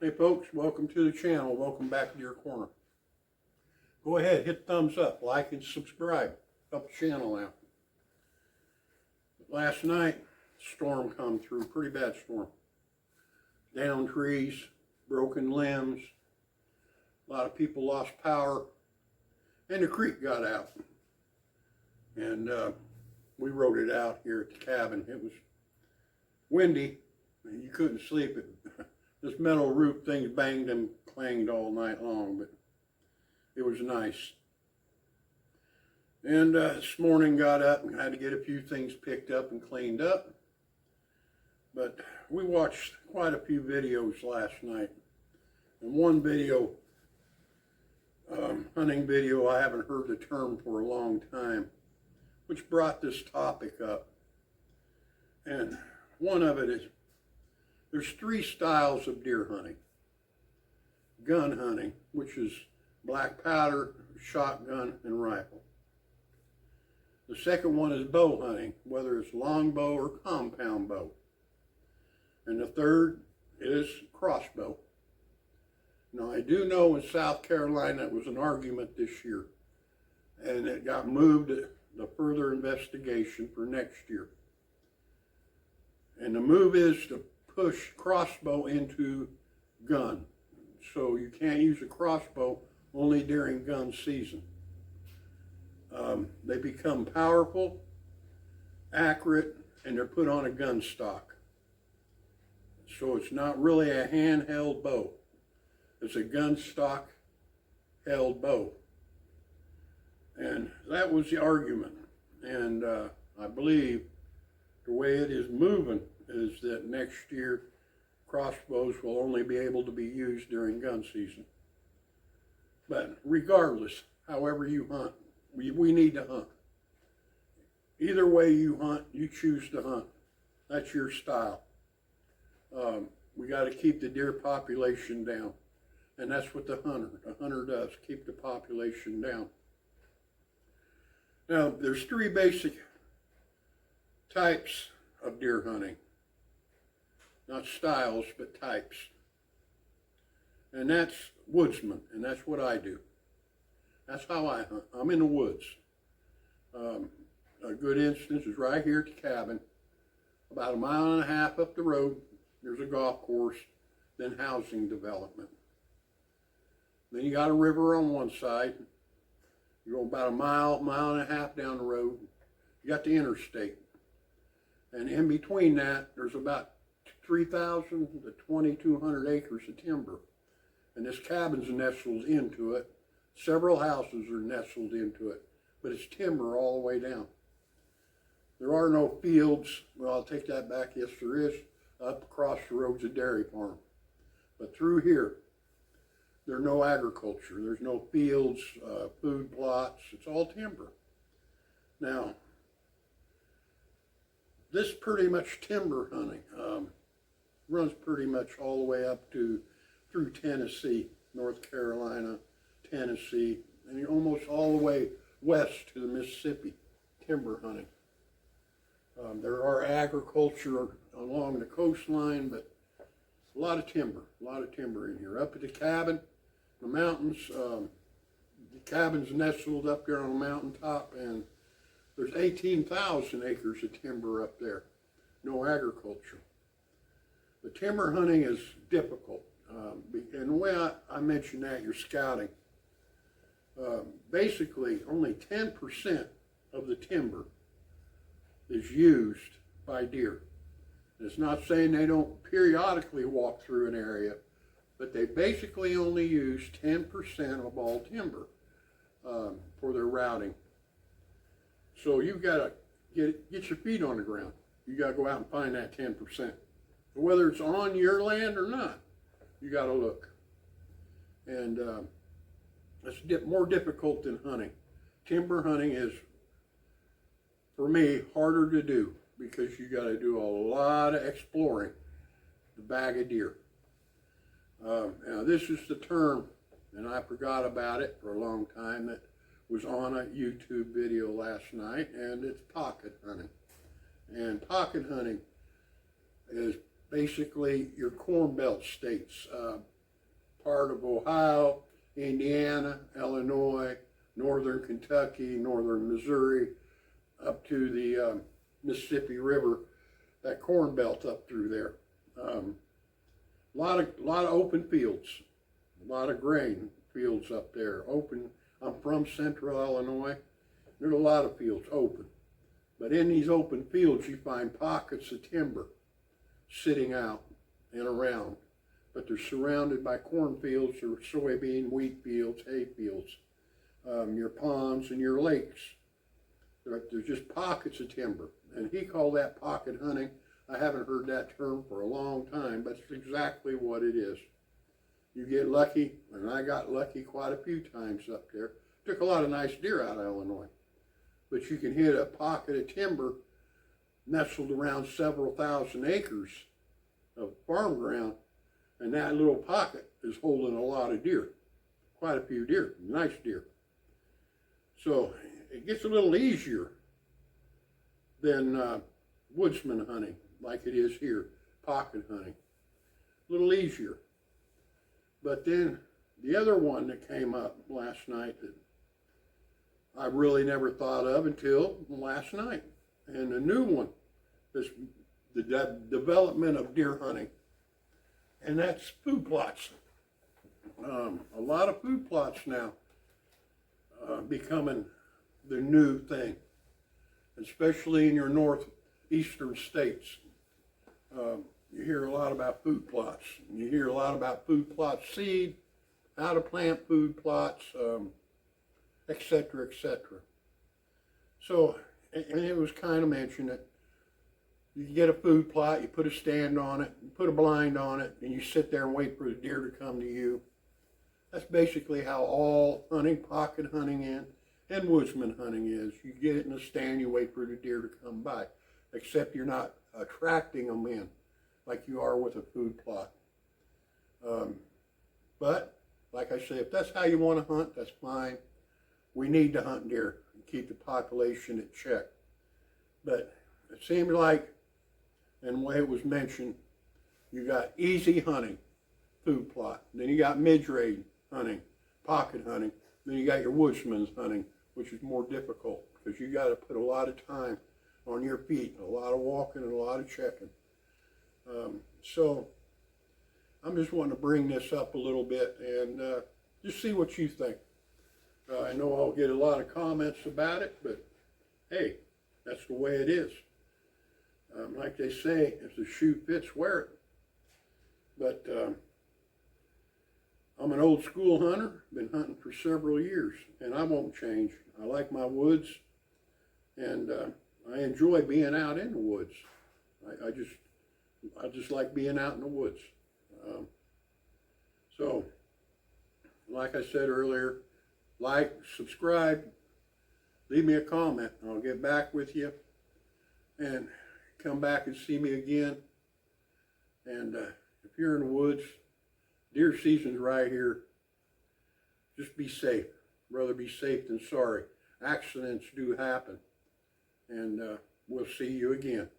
Hey folks, welcome to the channel. Welcome back to Deer Corner. Go ahead, hit thumbs up, like and subscribe. Help the channel out. Last night, storm come through, pretty bad storm. Downed trees, broken limbs, a lot of people lost power, and the creek got out. And we rode it out here at the cabin. It was windy, and you couldn't sleep. This metal roof thing banged and clanged all night long, but it was nice. And this morning got up and had to get a few things picked up and cleaned up. But we watched quite a few videos last night. And one video, hunting video, I haven't heard the term for a long time, which brought this topic up. And one of it is, there's three styles of deer hunting. Gun hunting, which is black powder, shotgun, and rifle. The second one is bow hunting, whether it's longbow or compound bow. And the third is crossbow. Now I do know in South Carolina it was an argument this year, and it got moved to the further investigation for next year. And the move is to push crossbow into gun. So you can't use a crossbow only during gun season. They become powerful, accurate, and they're put on a gun stock. So it's not really a handheld bow. It's a gun stock held bow. And that was the argument. And I believe the way it is moving is that next year crossbows will only be able to be used during gun season. But regardless, however you hunt, we need to hunt. Either way you hunt, you choose to hunt. That's your style. We got to keep the deer population down. And that's what the hunter does, keep the population down. Now, there's three basic types of deer hunting. Not styles, but types. And that's woodsman, and that's what I do. That's how I hunt. I'm in the woods. A good instance is right here at the cabin. About a mile and a half up the road, there's a golf course, then housing development. Then you got a river on one side. You go about a mile and a half down the road. You got the interstate. And in between that, there's about 3,000 to 2,200 acres of timber. And this cabin's nestled into it. Several houses are nestled into it, but it's timber all the way down. There are no fields. Well, I'll take that back. Yes, there is. Up across the road's a dairy farm. But through here, there's no agriculture. There's no fields, food plots. It's all timber. Now, this pretty much timber hunting runs pretty much all the way up through Tennessee, North Carolina, Tennessee, and almost all the way west to the Mississippi, timber hunting. There are agriculture along the coastline, but a lot of timber in here. Up at the cabin, the mountains, the cabin's nestled up there on a mountaintop, and there's 18,000 acres of timber up there. No agriculture. The timber hunting is difficult. And the way I mentioned that, you're scouting. Basically, only 10% of the timber is used by deer. It's not saying they don't periodically walk through an area, but they basically only use 10% of all timber for their routing. So you've got to get your feet on the ground. You got to go out and find that 10%. Whether it's on your land or not, you got to look. And it's more difficult than hunting. Timber hunting is, for me, harder to do because you got to do a lot of exploring to bag a deer. Now this is the term, and I forgot about it for a long time, that was on a YouTube video last night, and it's pocket hunting. And pocket hunting is basically your Corn Belt states, part of Ohio, Indiana, Illinois, northern Kentucky, northern Missouri, up to the Mississippi River, that Corn Belt up through there. A lot of open fields, a lot of grain fields up there. Open. I'm from central Illinois. There's a lot of fields open. But in these open fields, you find pockets of timber sitting out and around. But they're surrounded by cornfields or soybean, wheat fields, hay fields, your ponds and your lakes. They're just pockets of timber. And he called that pocket hunting. I haven't heard that term for a long time, but it's exactly what it is. You get lucky, and I got lucky quite a few times up there. Took a lot of nice deer out of Illinois. But you can hit a pocket of timber nestled around several thousand acres of farm ground, and that little pocket is holding a lot of deer, quite a few deer, nice deer. So it gets a little easier than woodsman hunting, like it is here, pocket hunting. A little easier. But then the other one that came up last night that I really never thought of until last night, and a new one is the development of deer hunting, and that's food plots. A lot of food plots now becoming the new thing, especially in your northeastern states. You hear a lot about food plots. You hear a lot about food plot seed, how to plant food plots, etc., etc. So, and it was kind of mentioned that you get a food plot, you put a stand on it, you put a blind on it, and you sit there and wait for the deer to come to you. That's basically how all hunting, pocket hunting and woodsman hunting is. You get it in a stand, you wait for the deer to come by, except you're not attracting them in like you are with a food plot. But, like I say, if that's how you want to hunt, that's fine. We need to hunt deer and keep the population in check. But it seemed like, and the way it was mentioned, you got easy hunting, food plot. Then you got mid-range hunting, pocket hunting. Then you got your woodsman's hunting, which is more difficult because you got to put a lot of time on your feet, a lot of walking and a lot of checking. So I'm just wanting to bring this up a little bit and just see what you think. I know I'll get a lot of comments about it, but hey, that's the way it is. Like they say, if the shoe fits, wear it. But I'm an old school hunter, been hunting for several years, and I won't change. I like my woods, and I enjoy being out in the woods. I just like being out in the woods. So, like I said earlier, like, subscribe, leave me a comment, and I'll get back with you. And come back and see me again. And if you're in the woods, deer season's right here. Just be safe. Rather be safe than sorry. Accidents do happen. And we'll see you again.